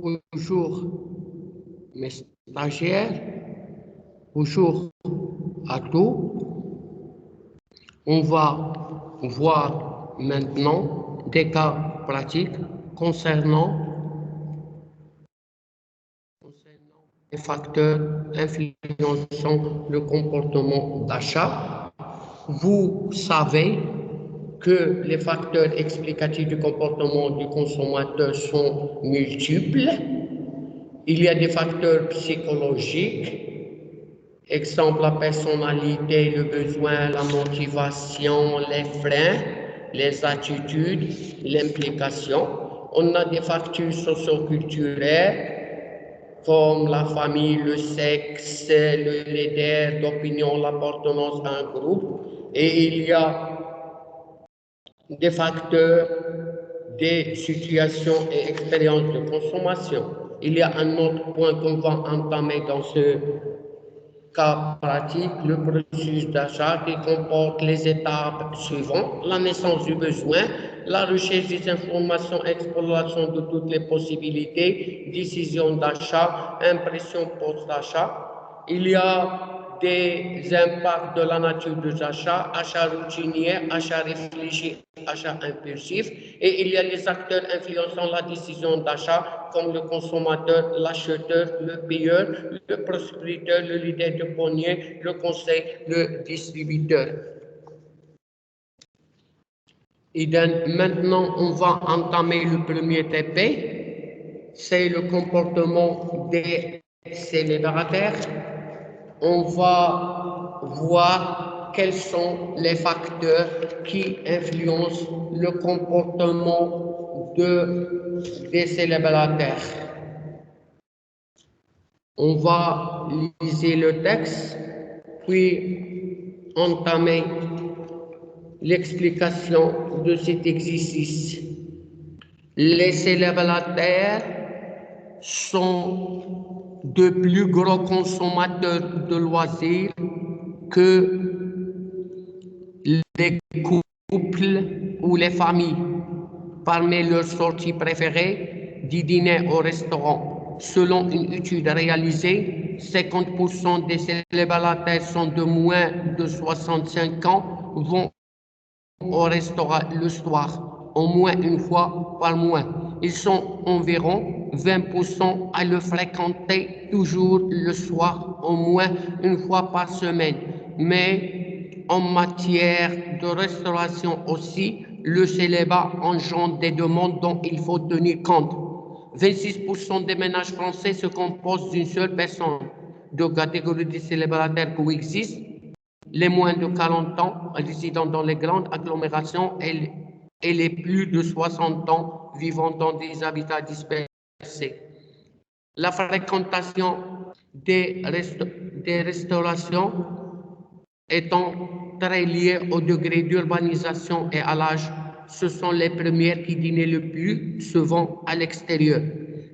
Bonjour mes stagiaires, bonjour à tous. On va voir maintenant des cas pratiques concernant les facteurs influençant le comportement d'achat. Vous savez que les facteurs explicatifs du comportement du consommateur sont multiples. Il y a des facteurs psychologiques, exemple la personnalité, le besoin, la motivation, les freins, les attitudes, l'implication. On a des facteurs socioculturels comme la famille, le sexe, le leader d'opinion, l'appartenance à un groupe. Et il y a des facteurs, des situations et expériences de consommation. Il y a un autre point qu'on va entamer dans ce cas pratique, le processus d'achat qui comporte les étapes suivantes: la naissance du besoin, la recherche des informations, exploration de toutes les possibilités, décision d'achat, impression post-achat. Il y a des impacts de la nature des achats, achat routinier, achat réfléchi, achat impulsif, et il y a les acteurs influençant la décision d'achat comme le consommateur, l'acheteur, le payeur, le prospecteur, le leader de panier, le conseil, le distributeur. Et maintenant, on va entamer le premier TP, c'est le comportement des célibataires. On va voir quels sont les facteurs qui influencent le comportement des célibataires. On va lire le texte, puis entamer l'explication de cet exercice. Les célibataires sont de plus gros consommateurs de loisirs que les couples ou les familles. Parmi leurs sorties préférées, du dîner au restaurant. Selon une étude réalisée, 50% des célibataires sont de moins de 65 ans vont au restaurant le soir, au moins une fois par mois. Ils sont environ 20% à le fréquenter toujours le soir, au moins une fois par semaine. Mais en matière de restauration aussi, le célibat engendre des demandes dont il faut tenir compte. 26% des ménages français se composent d'une seule personne. Deux catégories de célibataires coexistent: les moins de 40 ans résidant dans les grandes agglomérations et les plus de 60 ans vivant dans des habitats dispersés. La fréquentation des restaurations étant très liée au degré d'urbanisation et à l'âge, ce sont les premières qui dînent le plus souvent à l'extérieur.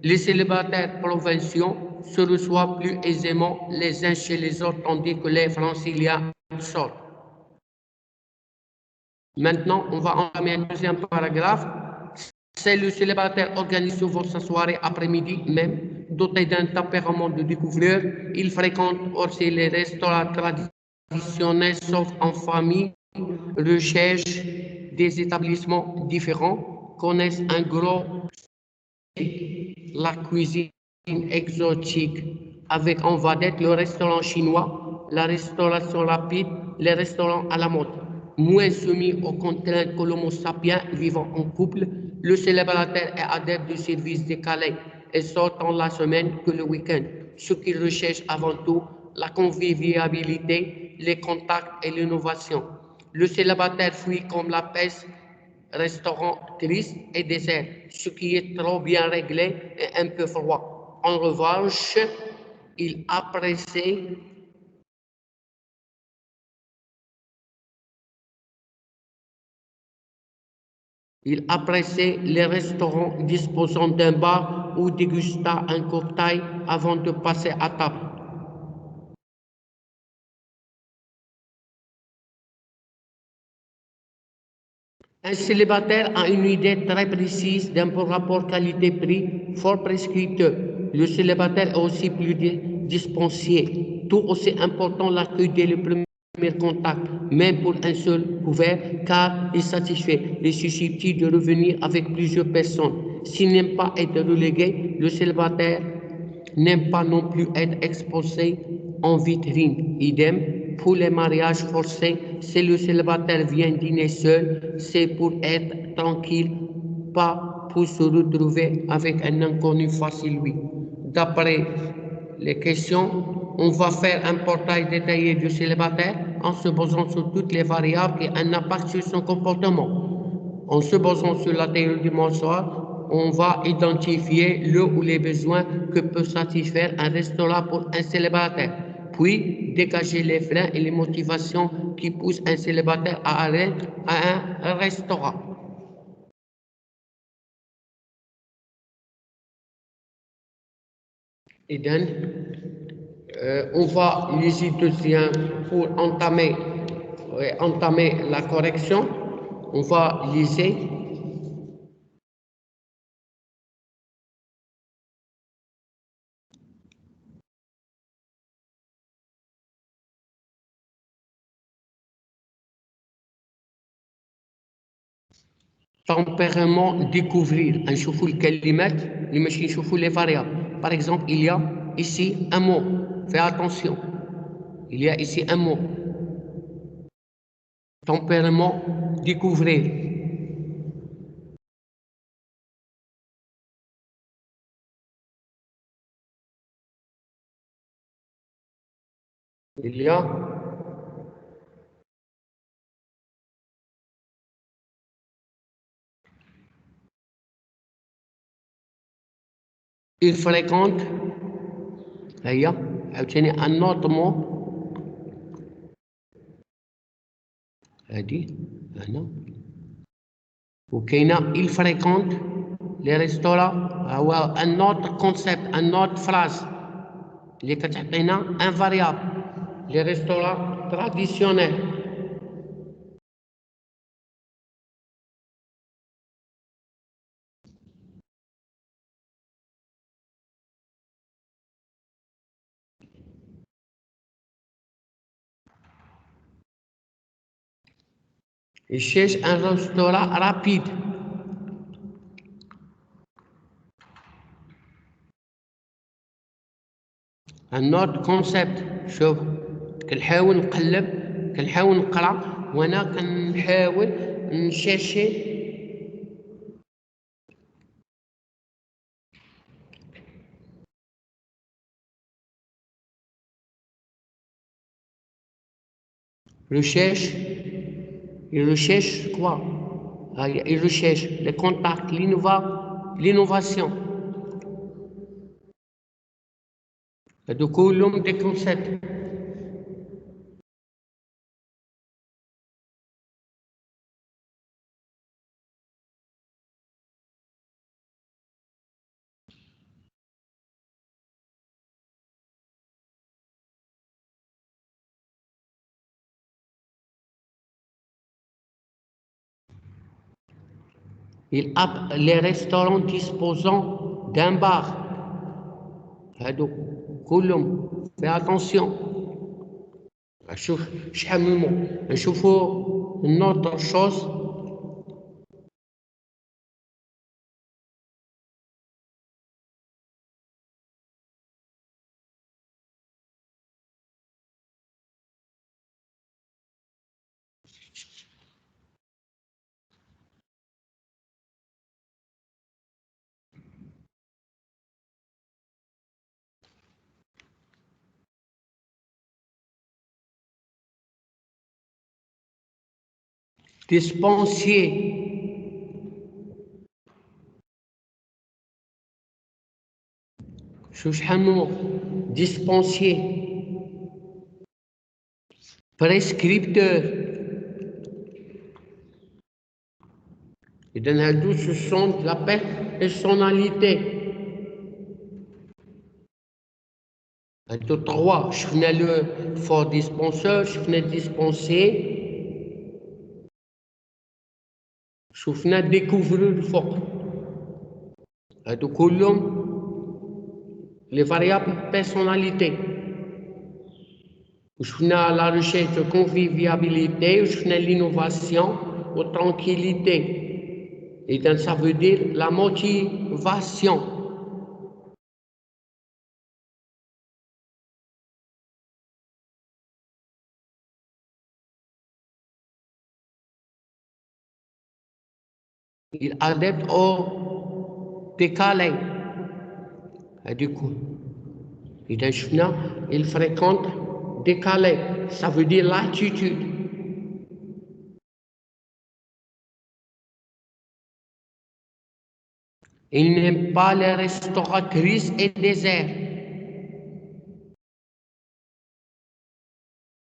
Les célibataires provinciaux se reçoivent plus aisément les uns chez les autres, tandis que les franciliens sortent. Maintenant, on va entamer un deuxième paragraphe. C'est le célibataire organise souvent sa soirée après-midi même, doté d'un tempérament de découvreur. Il fréquente aussi les restaurants traditionnels, sauf en famille, recherche des établissements différents, connaissent un gros la cuisine exotique, avec en vedette le restaurant chinois, la restauration rapide, les restaurants à la mode. Moins soumis aux contraintes que l'homo sapiens vivant en couple, le célibataire est adepte du service décalé et sortant la semaine que le week-end. Ce qu'il recherche avant tout, la convivialité, les contacts et l'innovation. Le célibataire fuit comme la peste restaurant triste et désert, ce qui est trop bien réglé et un peu froid. En revanche, il apprécie les restaurants disposant d'un bar ou dégustant un cocktail avant de passer à table. Un célibataire a une idée très précise d'un bon rapport qualité-prix fort prescripteur. Le célibataire est aussi plus dispensier. Tout aussi important l'accueil dès le premier contact, même pour un seul couvert, car il satisfait les susceptibles de revenir avec plusieurs personnes. S'il n'aime pas être relégué, le célibataire n'aime pas non plus être exposé en vitrine. Idem pour les mariages forcés. Si le célibataire vient dîner seul, c'est pour être tranquille, pas pour se retrouver avec un inconnu face à lui. D'après les questions, on va faire un portrait détaillé du célibataire en se basant sur toutes les variables qui ont un impact sur son comportement. En se basant sur la théorie du mensonge, on va identifier le ou les besoins que peut satisfaire un restaurant pour un célibataire, puis dégager les freins et les motivations qui poussent un célibataire à aller à un restaurant. Et donc, on va lire tout ça pour entamer la correction. On va lire. Tempérament découvrir. نشوفوا الكلمات اللي ماشي نشوفوا les variables. Par exemple, il y a ici un mot. Fais attention. Il y a ici un mot. Tempérament découvrir. Il y a il fréquente. هيا عاوتاني un autre mot. هادي هنا وكاينه il fréquente les restaurants. هو un autre concept, un autre phrase اللي كتعطينا un variable. Les restaurants traditionnels. Il cherche un restaurant rapide. Un autre concept. شوف كنحاول نقرا وانا كنحاول نشاشي. Recherche. Il recherche quoi? Il recherche les contacts, l'innovation. هادو كلهم des concepts. Il a les restaurants disposant d'un bar. هادو كلهم. Fais attention. شوف شحال من مو نشوفوا une autre chose. Dispensier. شوف شحال من مو. Dispensier. Prescripteur. إذن هادو ce sont la personnalité. هادو trois. شفنا le fort dispenseur, شفنا dispensier. شفنا découvrir فوق هادو كلهم les variables personnalité وشفنا la recherche de convivialité وشفنا l'innovation ou tranquillité et donc ça veut dire la motivation. Il adapte au décalé. Et du coup, il fréquente décalé. Ça veut dire l'attitude. Il n'aime pas les restauratrices et déserts.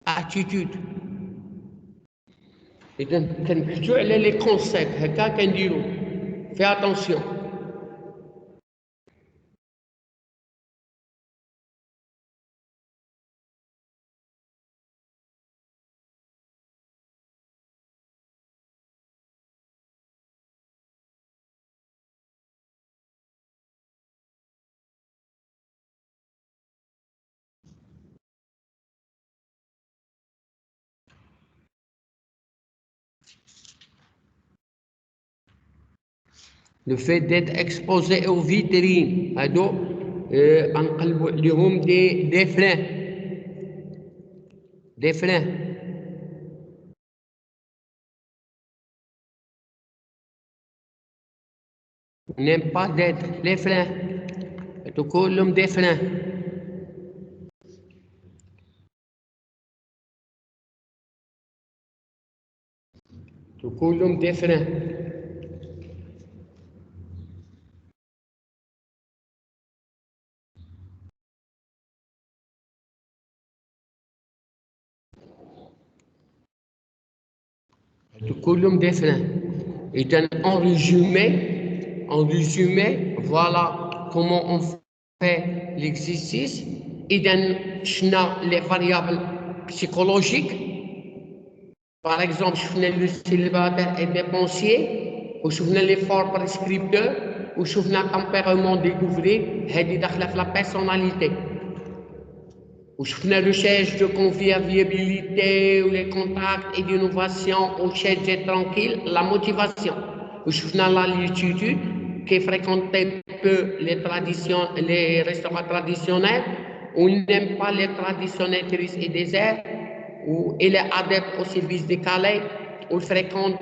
Attitude. Et donc, كنركزوا على les concepts. هكا كنديروا. Fais attention. Le fait d'être exposé aux vitrines, غنقلبوا عليهم des freins. Des freins. On n'aime pas d'être les freins. هادو كلهم des freins. هادو كلهم des freins. هادو كلهم des freins. إذا en résumé, voilà comment on fait l'exercice. إذا شفنا les variables psychologiques. Par exemple, شفنا le célibataire et dépensier, وشفنا l'effort prescripteur, وشفنا tempérament découvrir, هذه داخلة في la personnalité. وشفنا recherche de convivialité ou les contacts et d'innovation ou chercher tranquille, la motivation. وشفنا l'attitude qui fréquentait peu les restaurants traditionnels, ou n'aime pas les traditionnels tristes et déserts, ou il est adepte au service décalé, ou fréquente,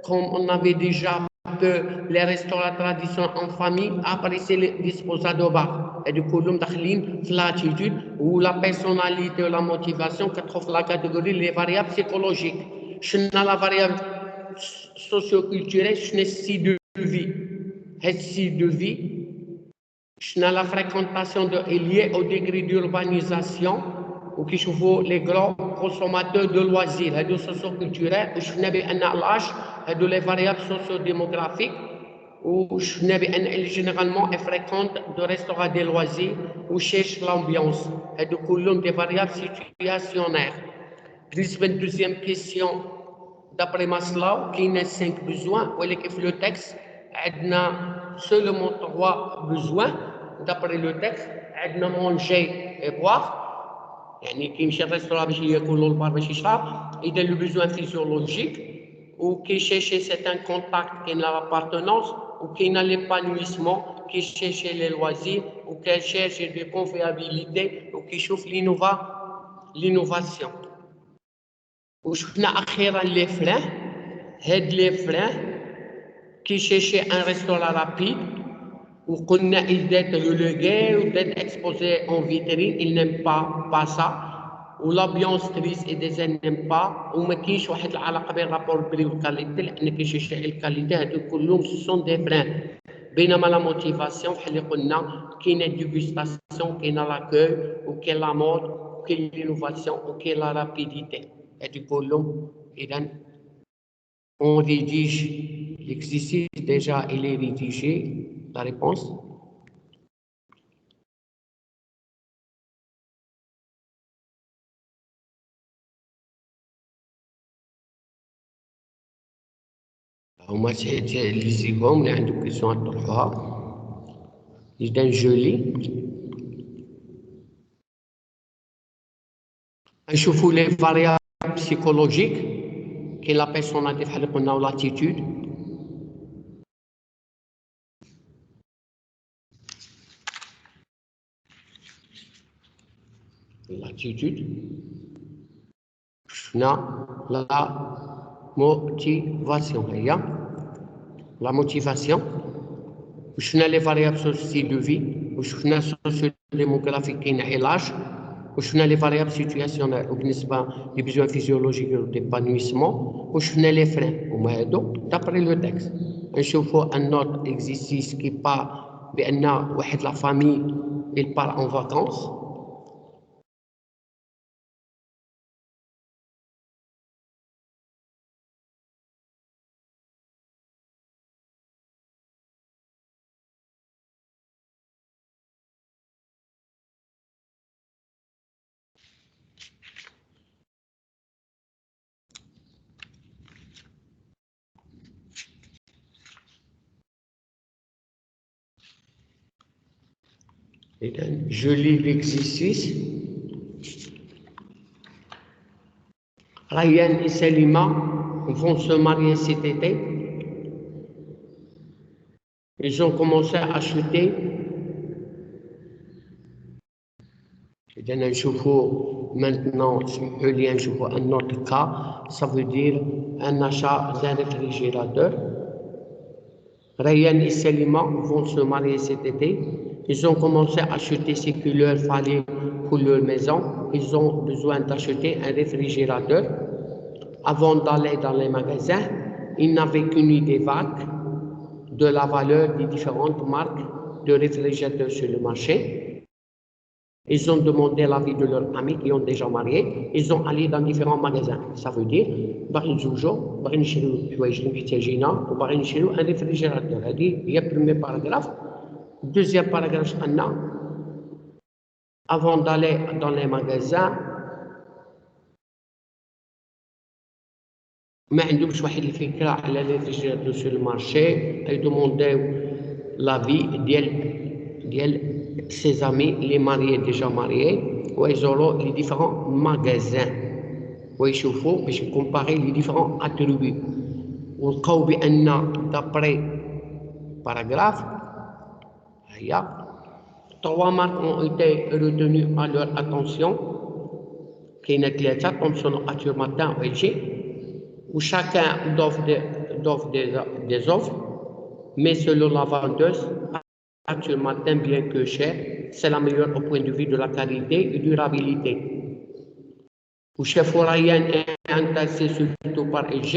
comme on avait déjà que les restaurants traditionnels en famille apprécient les disposades au bar. Et du coup, nous avons l'attitude ou la personnalité ou la motivation que trouve la catégorie les variables psychologiques. Je n'ai la variable socio-culturelle, je n'ai style de vie. Et style de vie, je n'ai la fréquentation liée au degré d'urbanisation ou qui sont les grands consommateurs de loisirs, les socio-culturels, ou je n'ai pas l'âge, les variables socio-démographiques, ou je n'ai pas généralement fréquente de restaurants de loisirs ou cherche l'ambiance, et de colonne des variables situationnelles. Deuxième question, d'après Maslow, qui a 5 besoins, ou le texte, on a seulement 3 besoins, d'après le texte, on a manger et boire. يعني كيمشي الريستوران باش ياكل والبار باش يشرب اذا لو بوزوان فيسيولوجيك وكيشيشي سيتان كونتاكت كاين لابارتونونس وكاين ليبانويسمون كيشيشي لي لوازير وكيشيشي دي كونفيابيليتي وكيشوف لينوفاسيون وشفنا اخيرا لي فران هاد لي فران كيشيشي ان ريستوران رابيد وقلنا il d'être relégué ou d'être exposé en vitrine, il n'aime pas ça. ou l'ambiance triste et des n'aime pas وما كاينش واحد العلاقه بين رابور بري والكاليتي لان كيشيشي الكاليتي هادو كلهم سون دي فران بينما لا موتيفاسيون بحال اللي قلنا كاينه ديغوستاسيون كاينه لاكوي وكاين لا مود وكاين لينوفاسيون وكاين لا رابيديتي هادو كلهم اذا on rédige l'exercice déjà il est rédigé la réponse هما ليزيهم اللي عندكم كيسيون تطرحوها. إذا جولي نشوفوا لي فاريابل بسيكولوجيك كاين لا بيرسوناليتي بحال اللي قلنا لاتيتود. l'attitude, شفنا la motivation هي la motivation وشفنا les variables sur le style de vie وشفنا socio-démographique كاين علاج وشفنا les variables situationnelles وبالنسبة les besoins physiologiques d'épanouissement وشفنا les freins هما هادو d'après le texte. نشوفوا un autre exercice qui parle بأن واحد la famille il part en vacances. Je lis l'exercice. Ryan et Selima vont se marier cet été. Ils ont commencé à acheter. Maintenant, un autre cas, ça veut dire un achat d'un réfrigérateur. Ryan et Selima vont se marier cet été. Ils ont commencé à acheter ce qu'il leur fallait pour leur maison. Ils ont besoin d'acheter un réfrigérateur. Avant d'aller dans les magasins, ils n'avaient qu'une idée vague de la valeur des différentes marques de réfrigérateurs sur le marché. Ils ont demandé l'avis de leurs amis qui ont déjà marié. Ils ont allé dans différents magasins. Ça veut dire, باغي نزوجوا باغي نشريو الحوايج اللي محتاجينها وباغي نشريو ان ريفريجيراتور. هذه هي بريمير باراغراف. Deuxième paragraphe, avant d'aller dans les magasins, ما عندهمش واحد الفكرة على لي ريفريجيراتور sur le marché. Ils demandaient l'avis ديال ses amis, les mariés déjà mariés, ils auront les différents magasins. ويشوفوا باش comparer les différents attributs. ولقاو بأن d'après paragraphe, trois marques ont été retenues à leur attention. كاين ثلاثة Thomson, Arthur Martin و LG. Où chacun offre des offres, mais selon la vendeuse, Arthur Martin, bien que cher, c'est la meilleure au point de vue de la qualité et durabilité. Où chef Ryan est intéressé surtout par LG.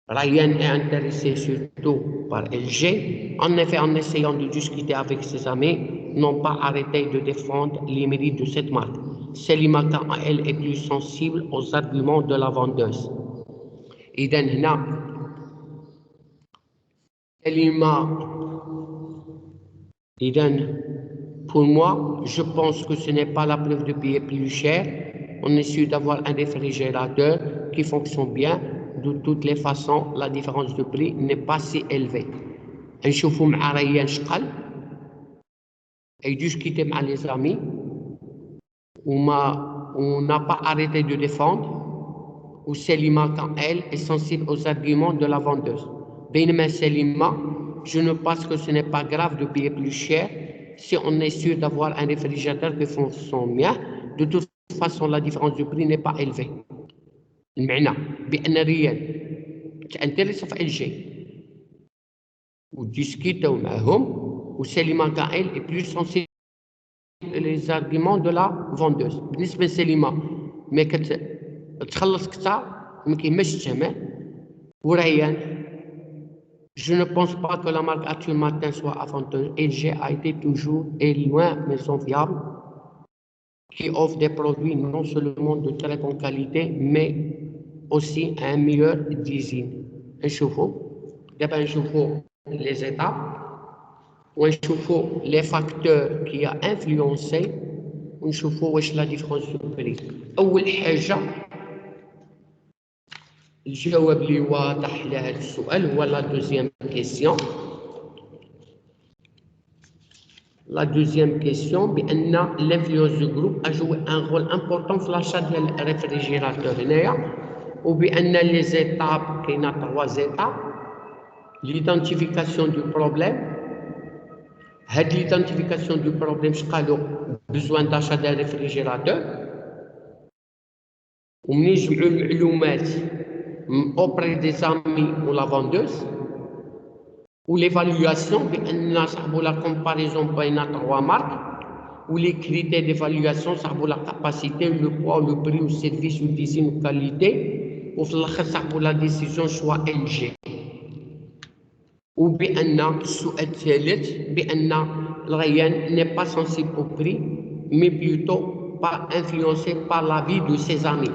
Ryan est intéressé surtout par LG. En effet, en essayant de discuter avec ses amis, n'ont pas arrêté de défendre les mérites de cette marque. Selima, quant à elle, est plus sensible aux arguments de la vendeuse. إذا هنا Selima, pour moi, je pense que ce n'est pas la preuve de payer plus cher. On est sûr d'avoir un réfrigérateur qui fonctionne bien. De toutes les façons, la différence de prix n'est pas si élevée. نشوفوا مع ريان شقل discuter مع les amis. On n'a pas arrêté de défendre. Ou Selima, quand elle est sensible aux arguments de la vendeuse. بينما Selima, je ne pense que ce n'est pas grave de payer plus cher si on est sûr d'avoir un réfrigérateur qui fonctionne bien. De toute façon, la différence de prix n'est pas élevée. المعنى بأن ريان تانتريس في LG وديسكيتاو معهم وسليمة كاع elle est plus sensible les arguments de la vendeuse. بالنسبة لسليمة ما كتخلص كثر وما كيهمش الثمن. وريان je ne pense pas que la marque Arthur Martin soit avantageuse. LG a été toujours et loin maison fiable qui offre des produits non seulement de très bonne qualité mais aussi un meilleur design. نشوفوا دابا نشوفوا les étapes ونشوفوا les facteurs qui a influencé ونشوفوا واش la différence de prix. أول حاجة الجواب اللي واضح لهذا السؤال هو لا دوزيام كيسيون. La deuxième question, l'influence du groupe a joué un rôle important dans l'achat du réfrigérateur. Ou bien les étapes, il y a 3 étapes. L'identification du problème. L'identification du problème, je besoin d'achat d'un réfrigérateur. Ou auprès des amis ou la vendeuse. Ou l'évaluation, la comparaison entre 3 marques, ou les critères d'évaluation, la capacité, le poids, le prix, le service, le design, la qualité, ou la décision soit LG. Ou bien, le n'est pas sensible au prix, mais plutôt pas influencé par l'avis de ses amis.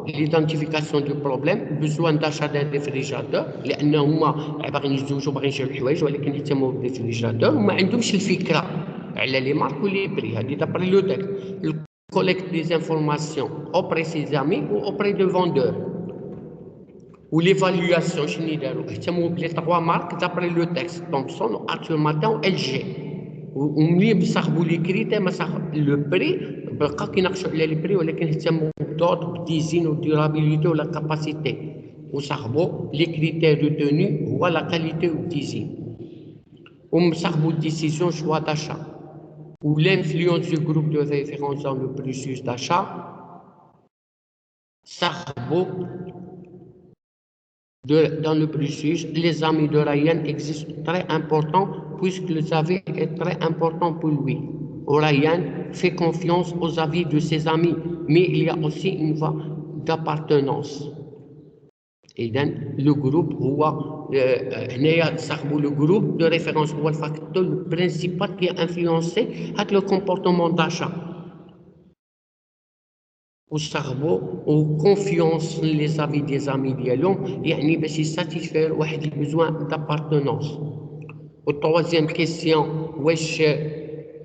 L'identification du problème, besoin d'achat d'un réfrigérateur لان هما باغيين يتزوجوا باغيين يشريو الحوايج ولكن يهتموا بالريفريجيراتور وما عندهمش الفكره على لي مارك ولي بري. هذه دابري لو تيكست. collecte des informations auprès de ses amis ou auprès de vendeurs. Ou l'évaluation شنو يداروا اهتموا بلي 3 مارك دابري لو تيكست Thomson, Arthur Martin و LG. وملي صاحبوا لي كريتير ما صاحب لو بري بقى كيناقشوا على لي بري ولكن اهتموا بالدوت بالديزين والديورابيليتي ولا كاباسيتي وصاحبوا لي كريتير دو توني هو لا كاليتي والديزين ومصاحبوا الديسيزيون شوا داشا. ou l'influence du groupe de référence dans le processus d'achat. صاحبوا dans le processus, les amis de Ryan existent très importants puisque le avis est très important pour lui. Ryan fait confiance aux avis de ses amis, mais il y a aussi une voie d'appartenance. Et donc, le groupe, le groupe de référence, le facteur principal qui a influencé le comportement d'achat. والصاحبو وكونفيونس لي زافي دي زامي ديالهم يعني باش يساتيسفير واحد البزوان دابارتونونس. والتروازيام كيسيون واش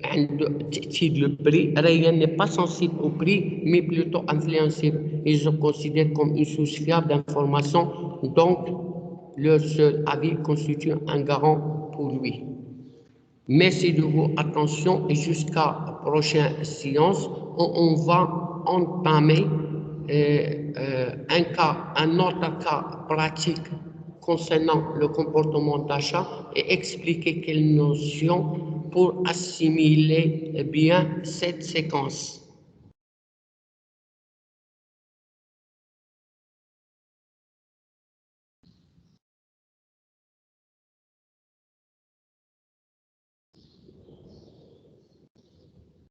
عنده تأكيد لو بري. Ryan n'est pas sensible au prix mais plutôt influencé. Ils se considèrent comme une source fiable d'information, donc leur seul avis constitue un garant pour lui. Merci de votre attention et jusqu'à la prochaine séance où on va entamer un autre cas pratique concernant le comportement d'achat et expliquer quelles notions pour assimiler bien cette séquence.